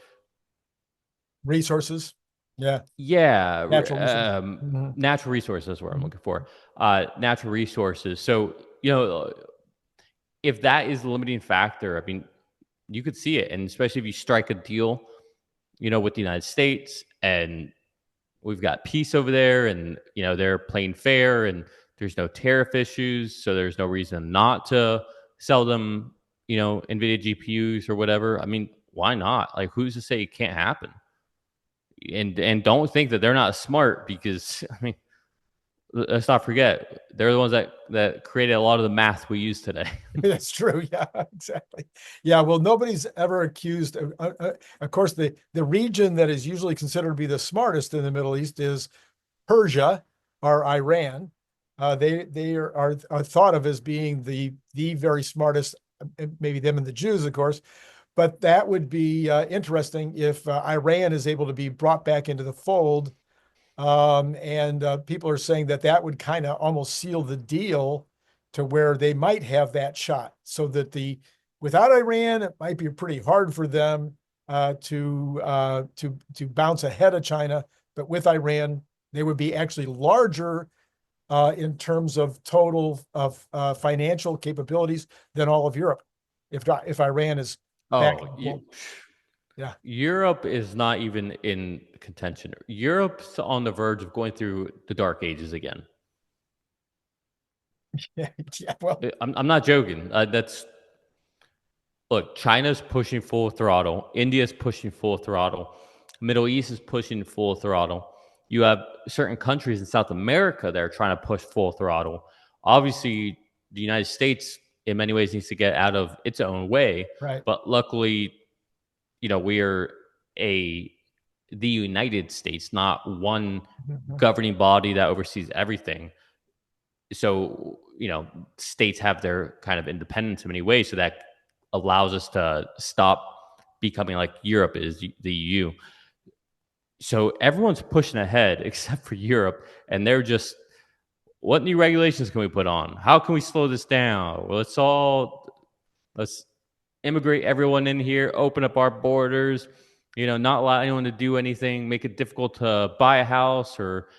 Resources. Yeah. yeah, Natural resources. Mhm. natural resources is what I'm Mhm. looking for. Natural resources. So, if that is the limiting factor, I mean, you could see it, and especially if you strike a deal, with the United States, and we've got peace over there, and they're playing fair, and there's no tariff issues, so there's no reason not to sell them, NVIDIA GPUs or whatever. I mean, why not? Like, who's to say it can't happen? And don't think that they're not smart, because I mean, let's not forget they're the ones that created a lot of the math we use today. That's true. Yeah, exactly. Yeah. Well, nobody's ever accused. Of course, the region that is usually considered to be the smartest in the Middle East is Persia or Iran. They are thought of as being the very smartest. Maybe them and the Jews, of course. But that would be interesting if Iran is able to be brought back into the fold. And people are saying that that would kind of almost seal the deal to where they might have that shot. So that without Iran, it might be pretty hard for them to bounce ahead of China. But with Iran, they would be actually larger in terms of total of financial capabilities than all of Europe. If Iran is back in Oh, the fold. Yeah. Europe is not even in contention. Europe's on the verge of going through the dark ages again. Yeah. Yeah. Well, I'm not joking. That's Look. China's pushing full throttle. India's pushing full throttle. Middle East is pushing full throttle. You have certain countries in South America that are trying to push full throttle. Obviously, the United States, in many ways, needs to get out of its own way. right. But luckily, we're a the United States, not one Mhm. governing body that oversees everything. So, states have their kind of independence in many ways. So that allows us to stop becoming like Europe is the EU. So everyone's pushing ahead except for Europe. And they're just, what new regulations can we put on? How can we slow this down? Well, let's immigrate everyone in here, open up our borders, not allow anyone to do anything, make it difficult to buy a house or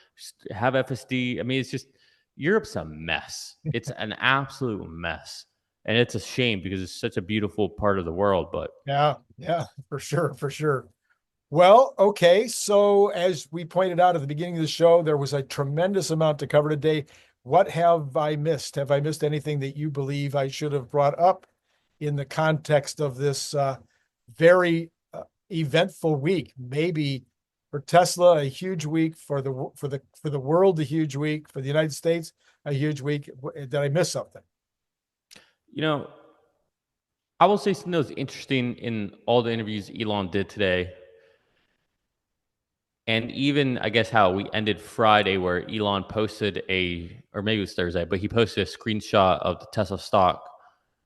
have FSD. I mean, it's just, Europe's a mess. It's an absolute mess. And it's a shame because it's such a beautiful part of the world. But Yeah, yeah, for sure, for sure. Well, okay. So as we pointed out at the beginning of the show, there was a tremendous amount to cover today. What have I missed? Have I missed anything that you believe I should have brought up in the context of this very eventful week? Maybe for Tesla, a huge week, for the world, a huge week, for the United States, a huge week. Did I miss something? you know, I will say something that was interesting in all the interviews Elon did today. And even, I guess, how we ended Friday, where Elon posted or maybe it was Thursday, but he posted a screenshot of the Tesla stock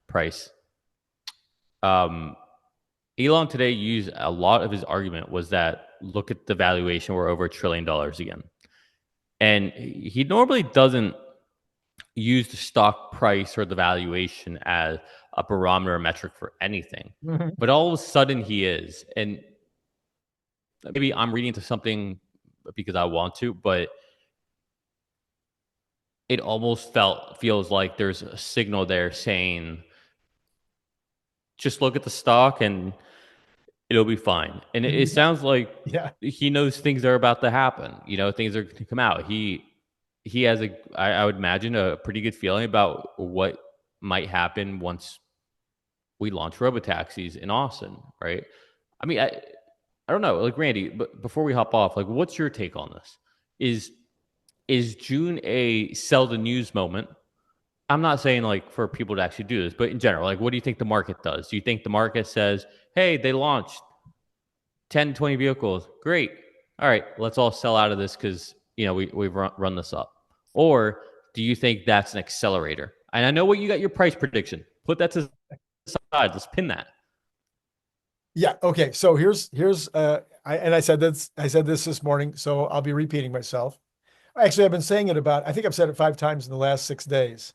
price. Um, Elon today used a lot of his argument was that, look at the valuation, we're over $1 trillion again. And he normally doesn't use the stock price or the valuation as a barometer or metric for anything. Mhm. But all of a sudden he is. And maybe I'm reading into something because I want to, but it almost feels like there's a signal there saying, just look at the stock and it'll be fine. And it sounds like Yeah. he knows things are about to happen. Things are going to come out. He has I would imagine, a pretty good feeling about what might happen once we launch robotaxis in Austin, right? I mean, I don't know, like, Randy. But before we hop off, like, what's your take on this? Is June a sell the news moment? I'm not saying like for people to actually do this, but in general, like, what do you think the market does? Do you think the market says, hey, they launched 10, 20 vehicles? Great. All right, let's all sell out of this because, we've run this up. Or do you think that's an accelerator? And I know what you got your price prediction. Put that to the side. Let's pin that. Yeah. Okay. So I said this morning, so I'll be repeating myself. Actually, I've been saying it I think I've said it 5 times in the last 6 days.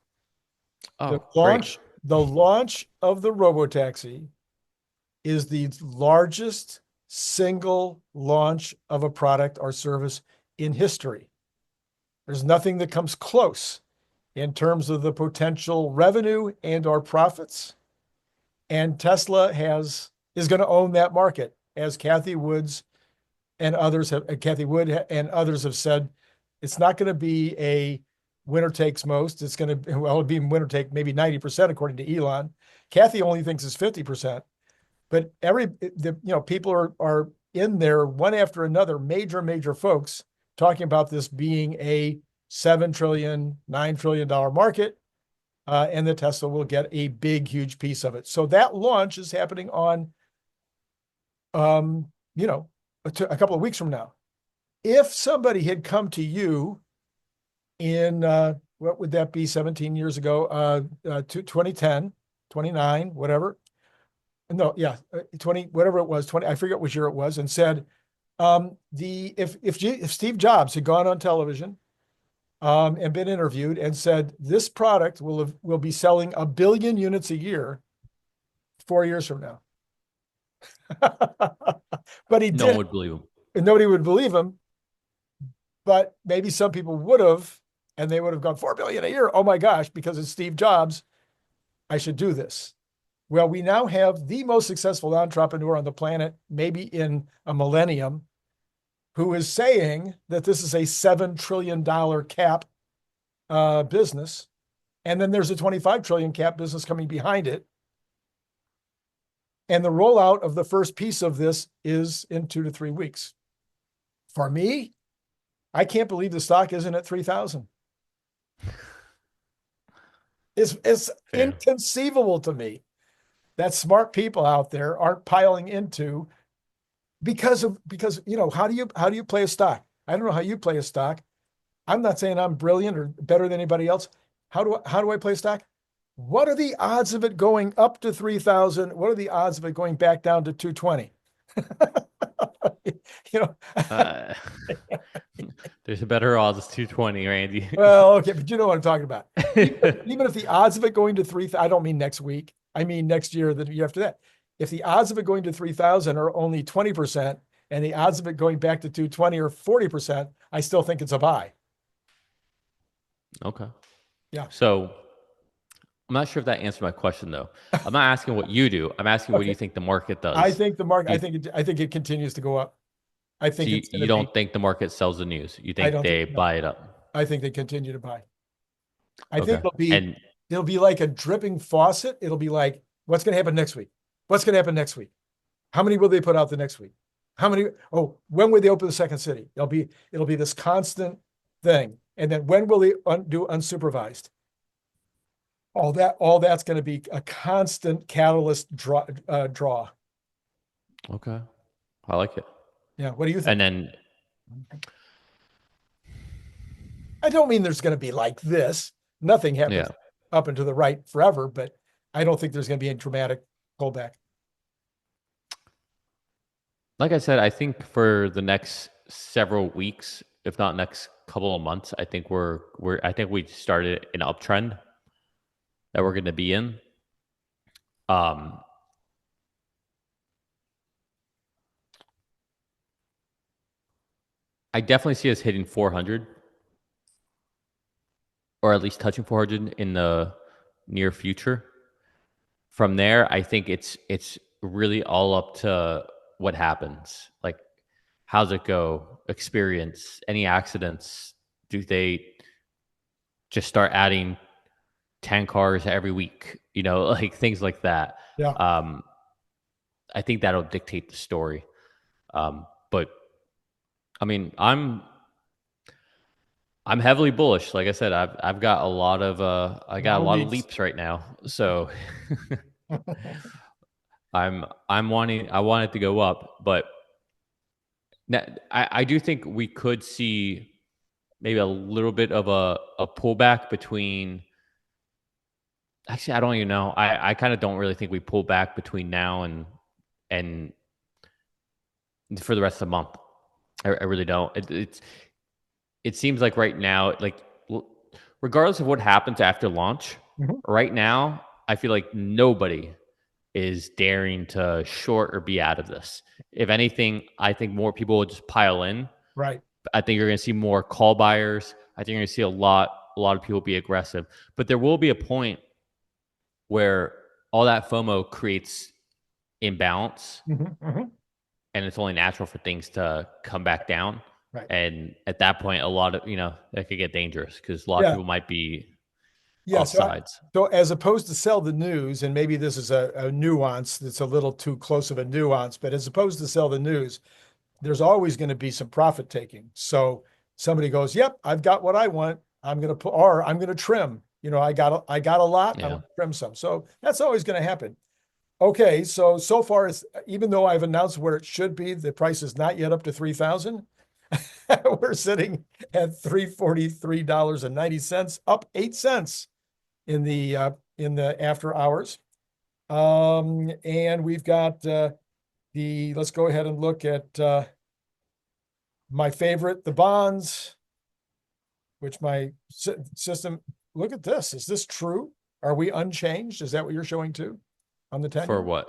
The Oh, great. launch, the launch of the Robotaxi is the largest single launch of a product or service in history. There's nothing that comes close in terms of the potential revenue and or profits. And Tesla is going to own that market, as Cathie Wood and others have said. It's not going to be a winner takes most. It's going to, well, it'll be winner take maybe 90%, according to Elon. Cathie only thinks it's 50%. But people are in there one after another, major folks talking about this being a $7 trillion, $9 trillion market, and that Tesla will get a big, huge piece of it. So that launch is happening on, a couple of weeks from now. If somebody had come to you in, what would that be, 17 years ago, 2010, 29, whatever. No, yeah, 20, whatever it was, 20, I forget which year it was, and said, if Steve Jobs had gone on television and been interviewed and said this product will be selling 1 billion units a year 4 years from now. But he No one did, would believe him. and nobody would believe him. But maybe some people would have, and they would have gone 4 billion a year. Oh my gosh, because it's Steve Jobs, I should do this. Well, we now have the most successful entrepreneur on the planet, maybe in a millennium, who is saying that this is a $7 trillion cap business. And then there's a 25 trillion cap business coming behind it. And the rollout of the first piece of this is in 2 to 3 weeks. For me, I can't believe the stock isn't at 3,000. It's inconceivable to me that smart people out there aren't piling into because how do you play a stock? I don't know how you play a stock. I'm not saying I'm brilliant or better than anybody else. How do I play a stock? What are the odds of it going up to 3,000? What are the odds of it going back down to 220? Uh, there's a better odds it's 220, Randy. Well, okay, but you know what I'm talking about. Even if the odds of it going to 3,000, I don't mean next week. I mean next year, the year after that. If the odds of it going to 3,000 are only 20%, and the odds of it going back to 220 or 40%, I still think it's a buy. Okay. Yeah. So I'm not sure if that answered my question, though. I'm not asking what you do. I'm asking what do you think the market does? I think the market. I think it continues to go up. I think so you don't think the market sells the news. You think they buy it up. I think they continue to buy. I Okay. think it'll be like a dripping faucet. It'll be like, what's going to happen next week? What's going to happen next week? How many will they put out the next week? How many? Oh, when will they open the second city? It'll be this constant thing. And then when will they do unsupervised? All that's going to be a constant catalyst draw. Okay. I like it. Yeah. What do you think? And then I don't mean there's going to be like this. Nothing happens up and to the right forever, but I don't think there's going to be a dramatic pullback. Like I said, I think for the next several weeks, if not next couple of months, I think we started an uptrend that we're going to be in. I definitely see us hitting 400, or at least touching 400 in the near future. From there, I think it's really all up to what happens. Like, how's it go? Experience, any accidents? Do they just start adding 10 cars every week? Like things like that. Yeah. I think that'll dictate the story. But I mean, I'm heavily bullish. Like I said, I've got a lot of of leaps right now. So I want it to go up, but I do think we could see maybe a little bit of a pullback between Actually, I don't even know. I kind of don't really think we pull back between now and for the rest of the month. I really don't. It seems like right now, like regardless of what happens after launch, Mhm. right now I feel like nobody is daring to short or be out of this. If anything, I think more people will just pile in. Right. I think you're going to see more call buyers. I think you're going to see a lot of people be aggressive. But there will be a point where all that FOMO creates imbalance, Mhm, mhm. and it's only natural for things to come back down. Right. And at that point, a lot of that could get dangerous because a lot of Yeah. people might be Yeah. off So, sides. so as opposed to sell the news, and maybe this is a nuance that's a little too close of a nuance, but as opposed to sell the news, there's always going to be some profit taking. So somebody goes, "Yep, I've got what I want. I'm going to put, or I'm going to trim. I got a lot. I Yeah. want to trim some." So that's always going to happen. Okay, so far, even though I've announced where it should be, the price is not yet up to 3,000. We're sitting at $343.90, up 8 cents in the after hours. And we've got let's go ahead and look at my favorite, the bonds, which my system. Look at this. Is this true? Are we unchanged? Is that what you're showing too on the For 10-year? what?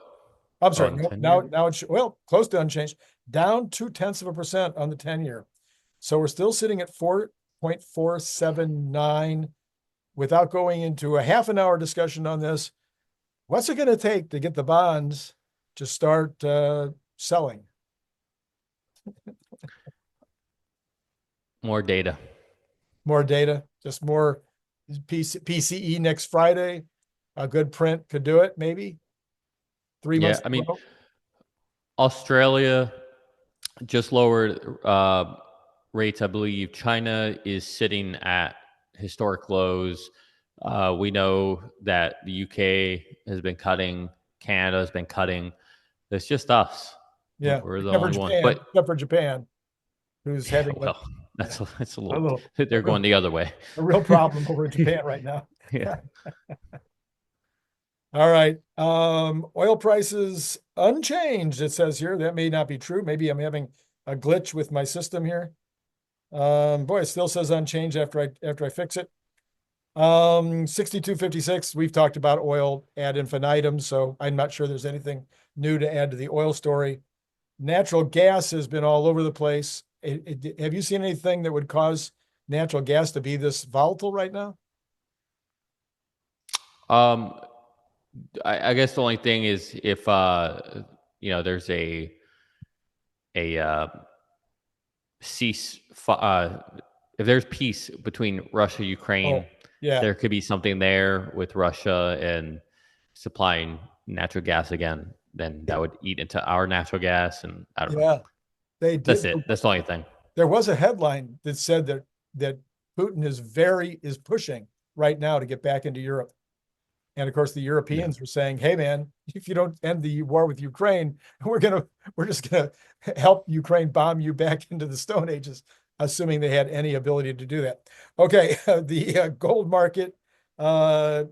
I'm sorry. On No, 10 year? now it's well close to unchanged, down 0.2% on the 10-year. So we're still sitting at 4.479. Without going into a half an hour discussion on this, what's it going to take to get the bonds to start selling? More data. More data, just more PCE next Friday. A good print could do it, maybe 3 months Yeah. in I a mean, row. Australia just lowered rates. I believe China is sitting at historic lows. We know that the UK has been cutting, Canada has been cutting. It's just us. Yeah, We're the only ones. But Except for Japan, who's yeah, having well, yeah, that's a a little. little They're going the other way. a real problem over in Japan right now. Yeah. All right. Oil prices unchanged, it says here. That may not be true. Maybe I'm having a glitch with my system here. Boy, it still says unchanged after I fix it. 62.56. We've talked about oil ad infinitum, so I'm not sure there's anything new to add to the oil story. Natural gas has been all over the place. Have you seen anything that would cause natural gas to be this volatile right now? Um, I guess the only thing is if there's a cease if there's peace between Russia Ukraine, Oh, yeah. there could be something there with Russia and supplying natural gas again. Then that would eat into our natural gas, and I don't know. Yeah, they That's did. it. That's the only thing. There was a headline that said that Putin is pushing right now to get back into Europe. And of course, the Yeah. Europeans were saying, "Hey, man, if you don't end the war with Ukraine, we're just gonna help Ukraine bomb you back into the Stone Ages," assuming they had any ability to do that. Okay, the gold market uh,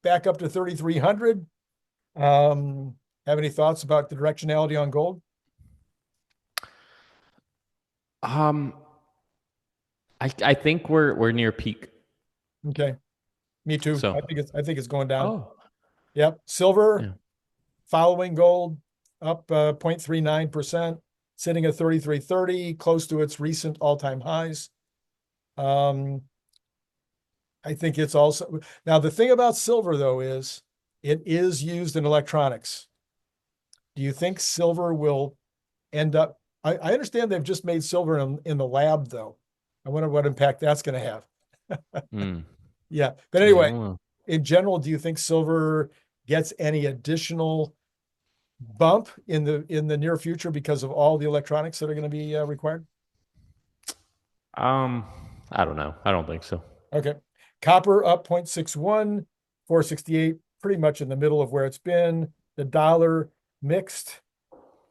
back up to 3,300. Have any thoughts about the directionality on gold? Um, I think we're near peak. Okay, me too. So, I think it's going down. oh Yep, silver yeah, following gold up 0.39%, sitting at 33.30, close to its recent all-time highs. Um, I think it's also now the thing about silver though is it is used in electronics. Do you think silver will end up? I understand they've just made silver in the lab though. I wonder what impact that's going to have. mm, Yeah, but yeah. I anyway, don't know. in general, do you think silver gets any additional bump in the near future because of all the electronics that are going to be required? Um, I don't know. I don't think so. Okay. Copper up 0.61, 468, pretty much in the middle of where it's been. The dollar mixed.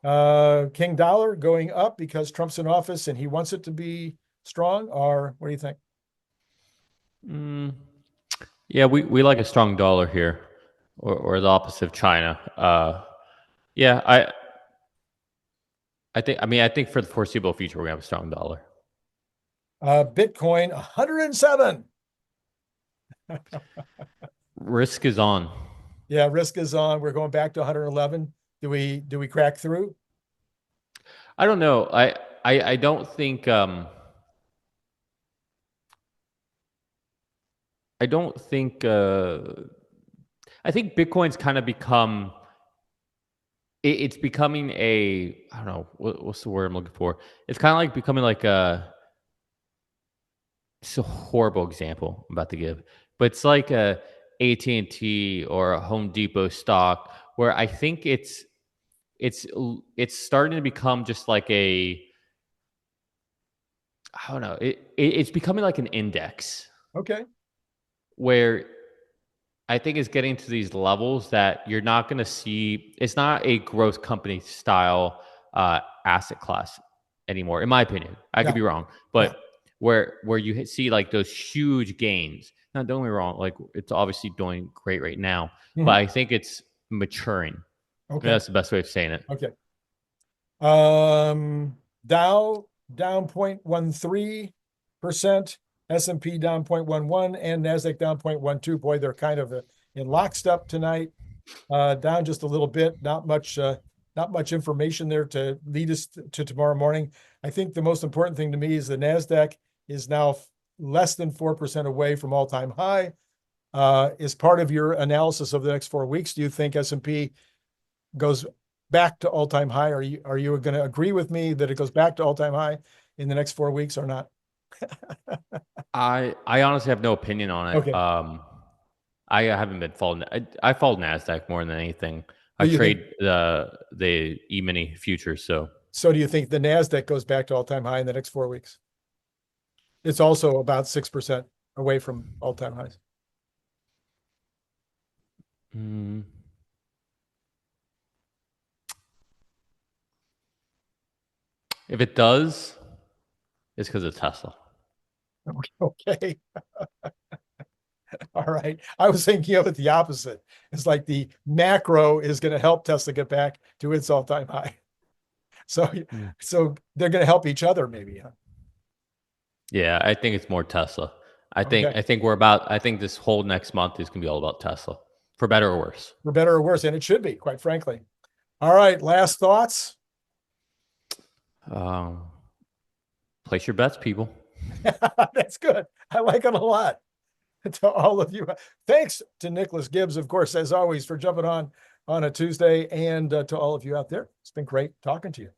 King dollar going up because Trump's in office and he wants it to be strong, or what do you think? Mm, Yeah, we like a strong dollar here, or the opposite of China. Yeah, I think for the foreseeable future we're gonna have a strong dollar. Bitcoin 107. Risk is on. Yeah, risk is on. We're going back to 111. Do we crack through? I don't know. I don't think I don't think I think Bitcoin's kind of become it's becoming a I don't know what's the word I'm looking for. It's kind of like becoming like a it's a horrible example I'm about to give, but it's like a AT&T or a Home Depot stock where I think it's it's starting to become just like a I don't know. It's becoming like an index Okay. where I think it's getting to these levels that you're not going to see. It's not a growth company style asset class anymore, in my opinion. I could Yeah. be wrong, Yeah. but where you see like those huge gains. Now, don't get me wrong. Like it's obviously doing great right now, but Mhm. I think it's maturing. Okay. That's the best way of saying it. Okay. Dow down 0.13%, S&P down 0.11, and NASDAQ down 0.12. Boy, they're kind of in lockstep tonight. Down just a little bit. Not much information there to lead us to tomorrow morning. I think the most important thing to me is the NASDAQ is now less than 4% away from all-time high. Is part of your analysis of the next 4 weeks, do you think S&P goes back to all-time high? Are you going to agree with me that it goes back to all-time high in the next 4 weeks or not? I honestly have no opinion on it. Okay. I haven't been following. I follow Nasdaq more than anything. I Do you think trade the E-mini futures. So so? Do you think the NASDAQ goes back to all-time high in the next 4 weeks? It's also about 6% away from all-time highs. mm, if it does, it's because of Tesla. Okay. All right. I was thinking of it the opposite. It's like the macro is going to help Tesla get back to its all-time high. So, Mm. so they're going to help each other, maybe, huh? Yeah, I think it's more Tesla. Okay. I think this whole next month is gonna be all about Tesla, for better or worse. For better or worse, and it should be, quite frankly. All right. Last thoughts. Um, place your bets, people. That's good. I like it a lot. To all of you. Thanks to Nicholas Gibbs, of course, as always, for jumping on a Tuesday, and to all of you out there. It's been great talking to you.